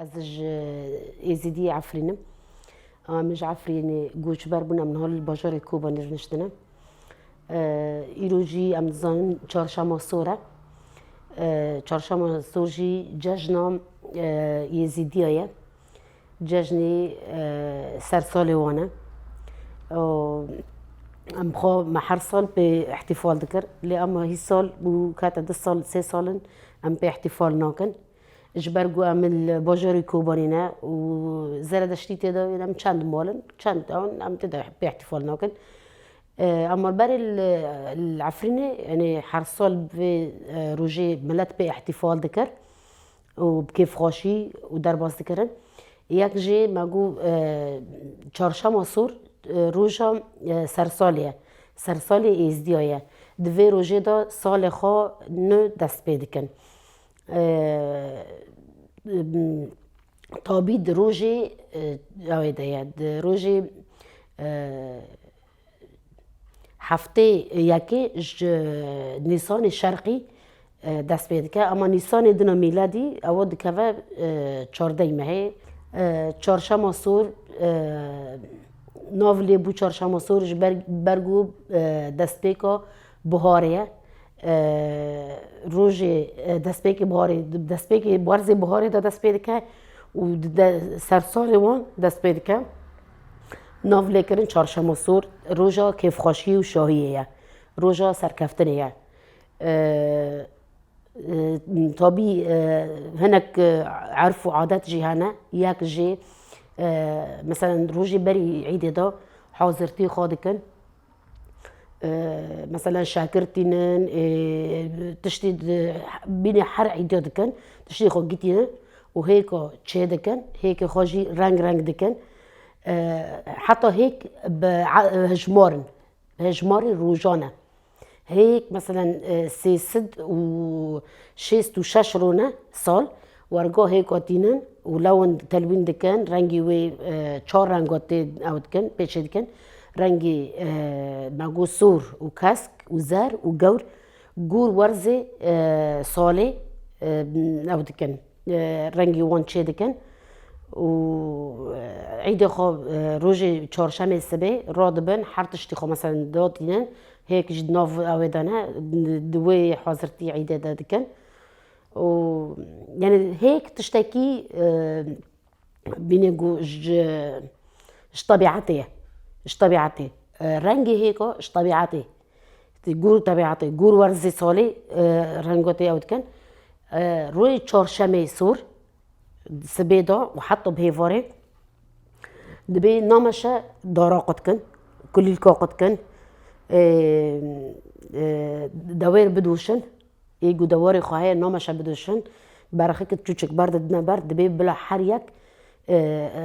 ازج ازدی عفرینم مش عفرینی گوش بر بونم نهال باجار کوبا نرنشتنم ایروجی امزان چهارشنبه سوره چهارشنبه سورجی جشنم یزیدیه جشنی سرسال وانه ام خو ما هر سال به احتفال ذكر اللي اما هي سال وكاتا ده سال 3 سال ام به احتفال ناكن اجبرگو ام الباجاري كوبانينا وزرد شتيتي ده ام چند مالن چند اون ام تدا به احتفال ناكن اما بري العفريني يعني هر سال في روجي ملت به احتفال ذكر وبكيف خاشي ودرباز ذكرن یک جي ماگو چهارشنبه سور روژا سرسالی ازدیایه دوی روژه دا سال خواه نو دست پیدکن تابید روژه روژه هفته یکی نیسان شرقی دست پیدکن اما نیسان دنا میلادی او دکوه 14 مهه چهارشنبه سور ناولی بو چهارشنبه سورج برگو دست پیکا بهاریه روز دست پیک بهاری دست پیک بارز بهاری دا دست پیک و سرسال وان دست پیک ناولی کرن چهارشنبه سور روزا کیف خاشی و شاهیه روزا سرکفتنیه طبي هناك عرفوا عادات جهانا ياك جي مثلا روجي بري عيد دا حاضرتي خادكن مثلا شاكرتينن تشتي بيني حر عيد دكن تشتي خو جيتينن وهيك تشيدكن هيك خاجي رنگ دكن حتى هيك هجمارن روجانا هيك مثلا سيسد وشيست وشش رونه سال ورقا هيك واتينن ولون تلوين دكان رنگي وي چهار رنگات او دكان بيچه دكان رنگي ماگو سور وكاسك وزار وگور گور ورزي سالي او دكان رنگي وان چه دكان و عيد خو روجي چهارشنبه سبه رادبن حرتشتي خو مثلا داتينن هيك جد ناف اويدانا دوي حاضرتي عيدة دكان و يعني هيك تشتكي بينجو اش طبيعتي رنگي هيك اش طبيعتي تقول طبيعتي قول ورزي صالي رنگوتي او دكان روي چهارشنبه سور سبيدا وحطوا بهيفاري دبي نامشة داراقت كن كل الكاقت كن دوار بدوشن يجو دواري خواهي نامشة بدوشن برخيك تشوشك برد دنا برد دبي بلا حريك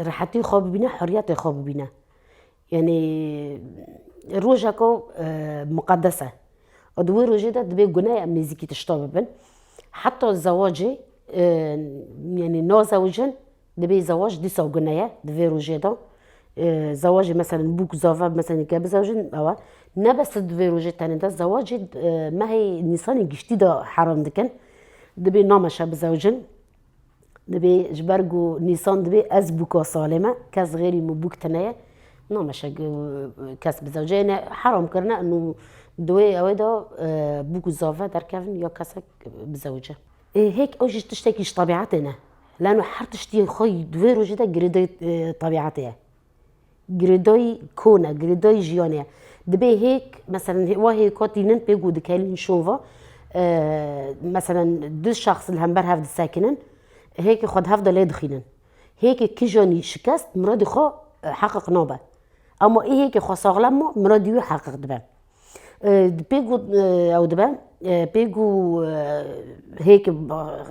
راحتي خواب بينا حريتي خواب بينا يعني روجاكو مقدسة ودوي روجي ده دبي جناية امنيزيكي تشتغل حتى الزواجي يعني نو زوجن دبي زواج دي سو جناية دبي روجي ده زواج مثلا بوك زوفا مثلا كاب زوجين او نبس دبي روجي تاني ده زواج ما هي نيسان جشتي ده حرام دكن دبي نامشة بزوجن دبي جبرجو نيسان دبي از بوكا سالمة كاس غيري مبوك تنايا نامشة كاس بزوجين حرام كرنا انه دوي او ده بوك زوفا در كافن يا كاسك بزوجه هيك اوجي تشتكيش طبيعتنا لانه حرتشتي خوي دوي روجي ده جريدي طبيعتها جريدوي كونا جريدوي جيانيا دبي هيك مثلا وهي كاتينن بيجو دكالين شوفا مثلا دو شخص الهمبر هفد ساكنن هيك خد هفضل يدخينن هيك كيجاني شكست مرادي خو حقق نوبه اما ايه هيك خو ساغلم مرادي يحقق دبا بيجو او دبا بيجو هيك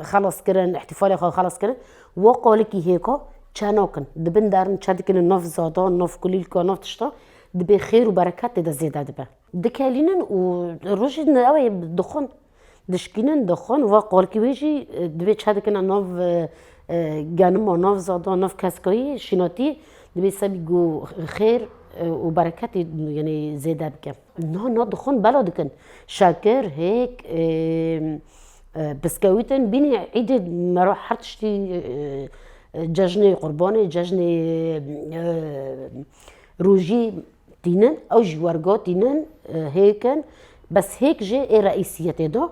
خلص كرن احتفالي خلص كرن وقالكي هيك چاناکن دبن دارن چادکن نف زادان نف کلیل که نف تشتا دبی خیر و برکت ده زیاده دبه دکالینن و روزی نوای دخان دشکینن دخان و قالکی ویجی دبی چادکن نف گانم و نف زادان نف کسکایی شناتی دبی سبی گو خیر و برکت یعنی زیاده بکن نه دخان بلا دکن شاکر هیک بسكويتن بيني عيد مرة حرتشتي جشن قربانه جشن روجي تینن او جوارگا تینن هيكن بس هيك جي رئيسيته ده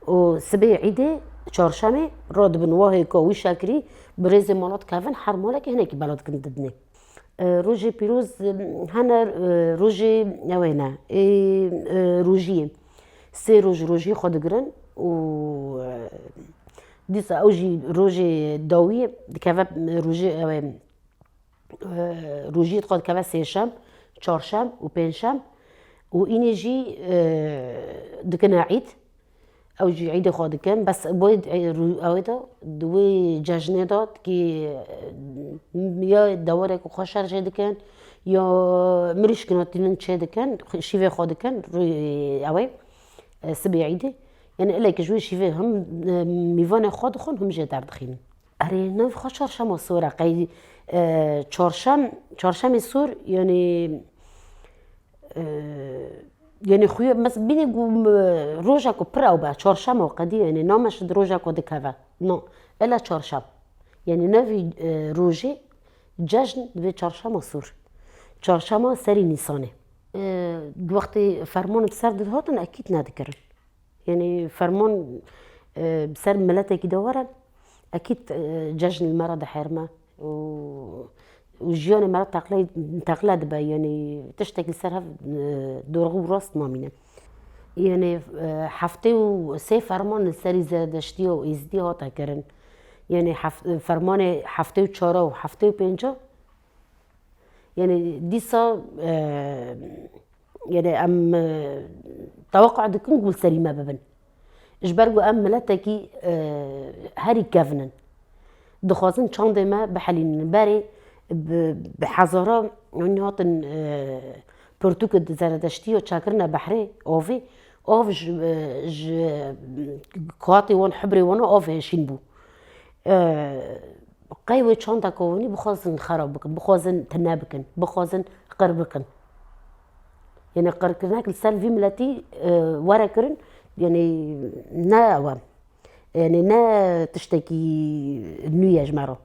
و سبي عيده چهارشنبه راد بنوا هيكا وشاكري بريز مالات كافن حرماله که هناك بلاد كنت دني روجي بيروز هنا روجي نوينا روجي سي روجي خود گرن و ديسا اوجي روجي داوي كافا روجي روجي تقعد كافا سيشم چهارشنبه و پنجشنبه و اینی جی دکن عید او جی عید خود کن بس باید اویدا دوی جشن داد که یا دواره که خوشر چه دکن یا مریش کناتینن چه دکن شیوه خود کن روی اوی سبی عیده یعنی الی که جوی شیوه هم میوان خود خون هم جه دردخین اره نف خوشر شما سوره قید چهارشنبه سور يعني خويا بس بيني قوم روجاكو براو با چهارشنبه قدي يعني نامش روجاكو دكافا نو الا چهارشنبه يعني نوي روجي جشن به چهارشنبه سور چهارشنبه سری نیسانه وقتی فرمان بسر دهاتن اكيد نذكرن يعني فرمان بسر ملته كي دوره اكيد جشن المرأة ده حرمه وجياني مرات تقليد با يعني تشتكي سرها دورغو راست مامينه يعني هفته و سه فرمان سری زردشتی و ازدی ها تکرن يعني فرمان هفته و چهاره و هفته و پنجا يعني دیسا يعني ام توقع دکن گول سری ما ببن اجبرگو ام ملتکی هری کفنن دخوازن چاند ما بحلين باري بحزارة يعني هاتن برتوك زردشتي و چاكرنا بحري اوفي اوف كواتي وان حبري وانا اوف هشين بو قايوة چاندا كواني بخوازن خراب بكن بخوازن تنابكن بخوازن قربكن يعني قركناك السال في ملاتي ورا كرن يعني نا يعني نا تشتكي نوية جمارو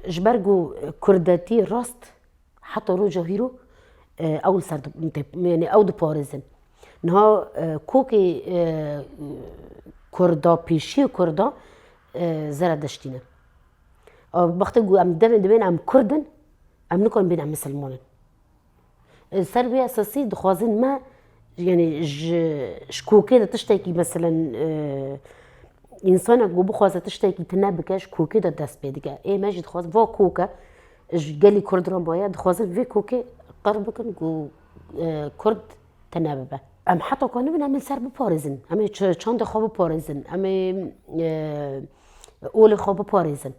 جبرجو كرداتي راست حتى روجا هيرو اول سرد يعني او دبارزن نها كوكي كردا بيشي كردا زردشتينه بختگو ام دبن ام كردن ام نكون بين ام مسلمانن السربية اساسي دخوازن ما يعني شكوكي تشتكي مثلا انسانك جو بخوازه تشتكي تنابكش كوكي ده دست بيدك ايه ماجي دخواز فا كوكا قالي كردران بايا دخوازن في كوكي قربكن جو كرد تناببه ام حتى كانوا بنعمل سر ببارزن ام چاند خواب بارزن ام اول خواب بارزن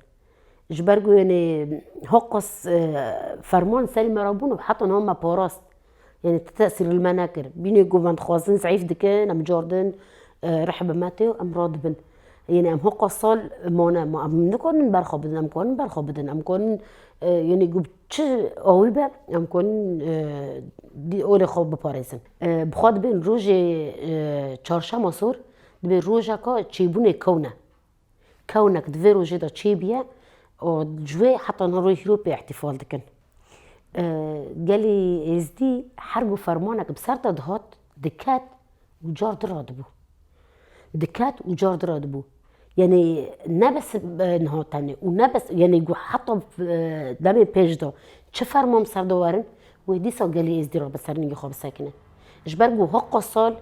جبرگو يعني هقص فرمان سري مرابون وحتى هم باراست يعني تأثير المناكر بيني جوفان خوازن ضعيف دكان ام جاردن رحب ماتيو ام رادبن يعني ام هو صال مانا ما ام نكون برخا بدن ام كون برخا بدن ام كون يعني جوب تش اويبا ام كون دي اول خوب باريزن بخواد بين روجي چهارشنبه سور دبي روجا كا چيبونه كونك دبي روجي دا چيبيا او جوي حتى نروح يوروبي احتفال دكن قالي ازدي حرقوا فرمانك بسرطة دهات دكات وجارد رادبو دكات وجارد رادبو يعني نبس نهار تاني ونبس يعني جو حتى دم بيج دا چه فرمان سر دوارن ويديسا قالي ازدي را بسر نيجي خواب ساكنه اجبرگو حق سال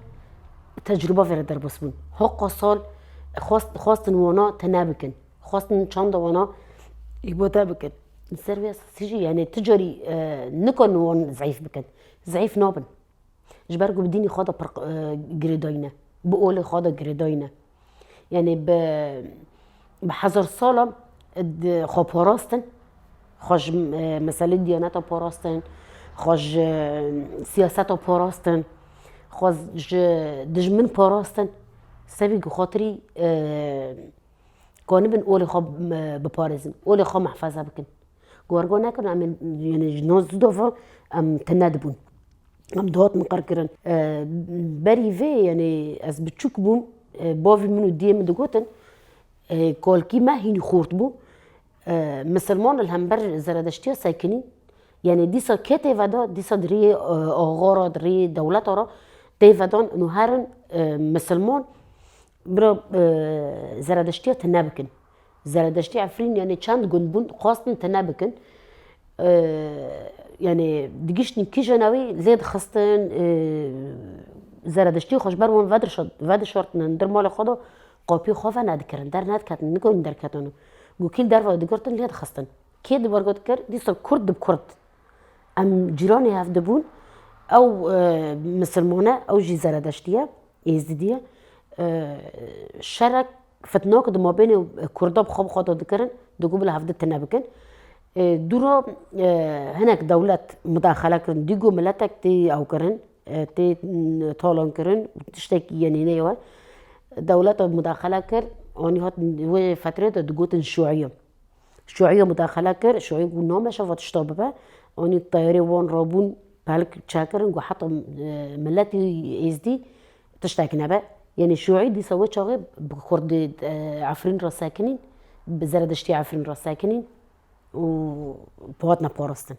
تجربه في در بسمون حق سال خواستن وانا تنابكن خواستن چند وانا يبوتا بكن السيرفيس سيجي يعني تجري نكون وان ضعيف بكن ضعيف نابن جبرجو بديني خاضه جريداينه بقول خاضه جريداينه يعني بحذر صالة خو باراستن خوش مسألة ديانات باراستن خوش سياسات باراستن خوش دجمن باراستن سبيق خاطري كانوا بنقول خاب ببارزن قولي خاب محفظة بكن جوارجونا كانوا عم يعني ناس ضعفة عم تنادبون عم دهات مقرقرن بريفي يعني از بتشوك بوم بافي منو دي من دقوتن كل كي ما هيني خورت بو مسلمان الهمبر زرادشتی ساکنین یعنی دیسا که تیودا دیسا دری آغارا دری دولت را تیودان انو هرن مسلمان برا زرادشتی تنبکن زرادشتی عفرین یعنی چند گنبون خواستن تنبکن یعنی دیگیشتن کی جنوی زید خستن زرادشتی خوش بروان ودشارتن در مال خدا قاپی خواه ندکرن در ندکتن نگوین در کتنو گو کل در و دیگرتن لید خستن که دوبار گفت کرد دیسا کرد دب کرد ام جیرانی هفته بون او مسلمانه او جی زرادشتیه ایزدیه شرک فتناک دو ما بین کرداب خواب خواهد دکرن دو قبل هفته تنبکن دورا هناك دولت مداخله کرن دیگو ملتک تی او کرن تی طالان کرن تشتکی یعنی نیوه دولت مداخله کرد آنی هات و فتره دو گوتن شوعیه مداخله کرد شوعیه گو نامش و تشتابه به آنی طیاره وان رابون بالک چاکرن گو حتی ملتی ایزدی تشتکی نبه یعنی شوعی دی سوی چاقه بخورد عفرین را ساکنین بزردشتی عفرین را ساکنین و بهاتنا پارستن